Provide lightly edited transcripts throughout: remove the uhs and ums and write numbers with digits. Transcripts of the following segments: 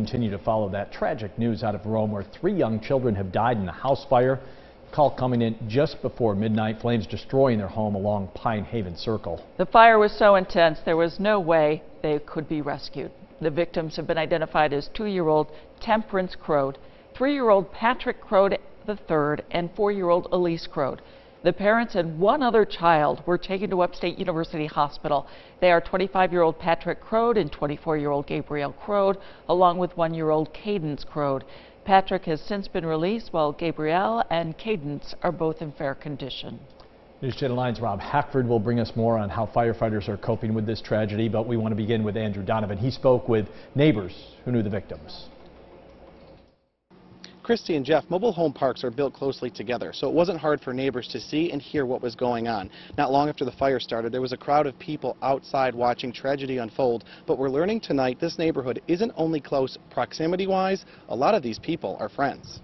Continue to follow that tragic news out of Rome, where 3 young children have died in a house fire. Call coming in just before midnight. Flames destroying their home along Pine Haven Circle. The fire was so intense there was no way they could be rescued. The victims have been identified as 2-year-old Temperance Crode, 3-year-old Patrick Crode III, and 4-year-old Elise Crode. The parents and 1 other child were taken to Upstate University Hospital. They are 25-year-old Patrick Crode and 24-year-old Gabrielle Crode, along with 1-year-old Cadence Crode. Patrick has since been released, while Gabrielle and Cadence are both in fair condition. News Channel 9's Rob Hackford will bring us more on how firefighters are coping with this tragedy, but we want to begin with Andrew Donovan. He spoke with neighbors who knew the victims. Christy and Jeff, mobile home parks are built closely together, so it wasn't hard for neighbors to see and hear what was going on. Not long after the fire started, there was a crowd of people outside watching tragedy unfold, but we're learning tonight this neighborhood isn't only close proximity-wise, a lot of these people are friends.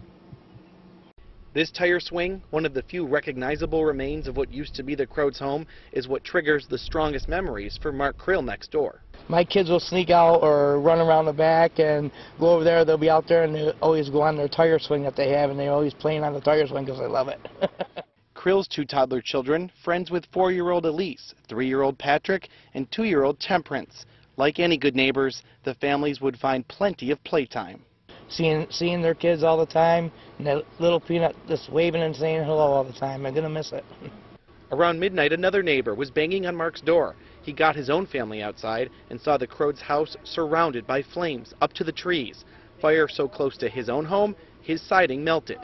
This tire swing, one of the few recognizable remains of what used to be the Crodes' home, is what triggers the strongest memories for Mark Krill next door. My kids will sneak out or run around the back and go over there. They'll be out there and they always go on their tire swing that they have, and they're always playing on the tire swing because they love it. Krill's 2 toddler children, friends with 4-year-old Elise, 3-year-old Patrick, and 2-year-old Temperance. Like any good neighbors, the families would find plenty of playtime. Seeing their kids all the time, and that little peanut just waving and saying hello all the time. I'm going to miss it. Around midnight, another neighbor was banging on Mark's door. He got his own family outside and saw the Crodes' house surrounded by flames up to the trees. Fire so close to his own home, his siding melted.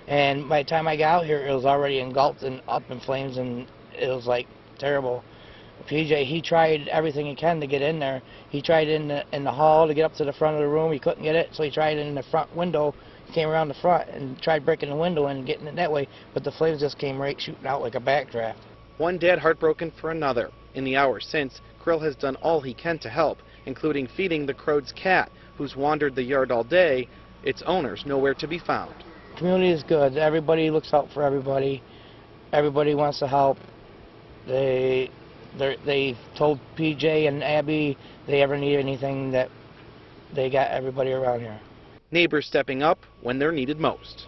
And by the time I got out here, it was already engulfed and up in flames, and it was like terrible. PJ, he tried everything he can to get in there. He tried in the hall to get up to the front of the room. He couldn't get it, so he tried in the front window. He came around the front and tried breaking the window and getting it that way, but the flames just came right shooting out like a backdraft. One dad heartbroken for another. In the hours since, Krill has done all he can to help, including feeding the Crodes' cat, who's wandered the yard all day. Its owner's nowhere to be found. The community is good. Everybody looks out for everybody. Everybody wants to help. They told PJ and Abby they ever need anything, that they got everybody around here. Neighbors stepping up when they're needed most.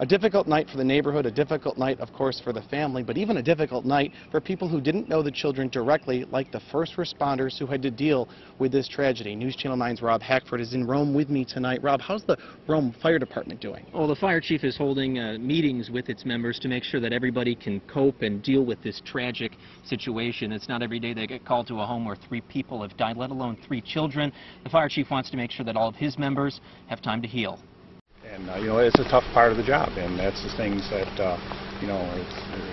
A difficult night for the neighborhood, a difficult night, of course, for the family, but even a difficult night for people who didn't know the children directly, like the first responders who had to deal with this tragedy. News Channel 9's Rob Hackford is in Rome with me tonight. Rob, how's the Rome Fire Department doing? Well, the fire chief is holding meetings with its members to make sure that everybody can cope and deal with this tragic situation. It's not every day they get called to a home where 3 people have died, let alone 3 children. The fire chief wants to make sure that all of his members have time to heal. And, you know, it's a tough part of the job, and that's the things that, you know,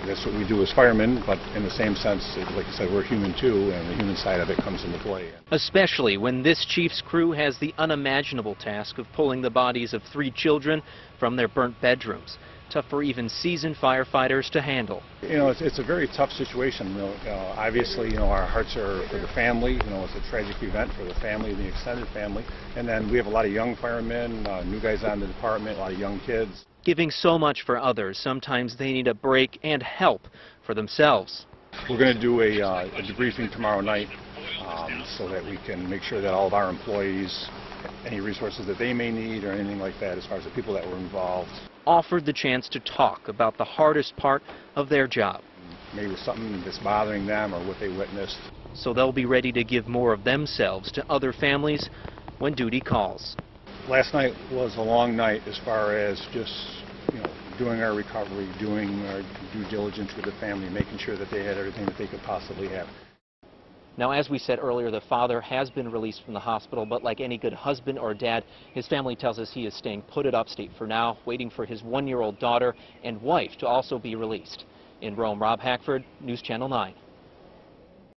that's what we do as firemen, but in the same sense, like I said, we're human too, and the human side of it comes into play. Especially when this chief's crew has the unimaginable task of pulling the bodies of 3 children from their burnt bedrooms. Tough for even seasoned firefighters to handle. You know, it's a very tough situation. You know, obviously, you know, our hearts are for the family. You know, it's a tragic event for the family and the extended family. And then we have a lot of young firemen, new guys on the department, a lot of young kids. Giving so much for others, sometimes they need a break and help for themselves. We're going to do a debriefing tomorrow night so that we can make sure that all of our employees, any resources that they may need or anything like that, as far as the people that were involved, offered the chance to talk about the hardest part of their job. Maybe something that's bothering them or what they witnessed. So they'll be ready to give more of themselves to other families when duty calls. Last night was a long night as far as just, you know, doing our recovery, doing our due diligence with the family, making sure that they had everything that they could possibly have. Now, as we said earlier, the father has been released from the hospital, but like any good husband or dad, his family tells us he is staying put at Upstate for now, waiting for his 1-year-old daughter and wife to also be released. In Rome, Rob Hackford, News Channel 9.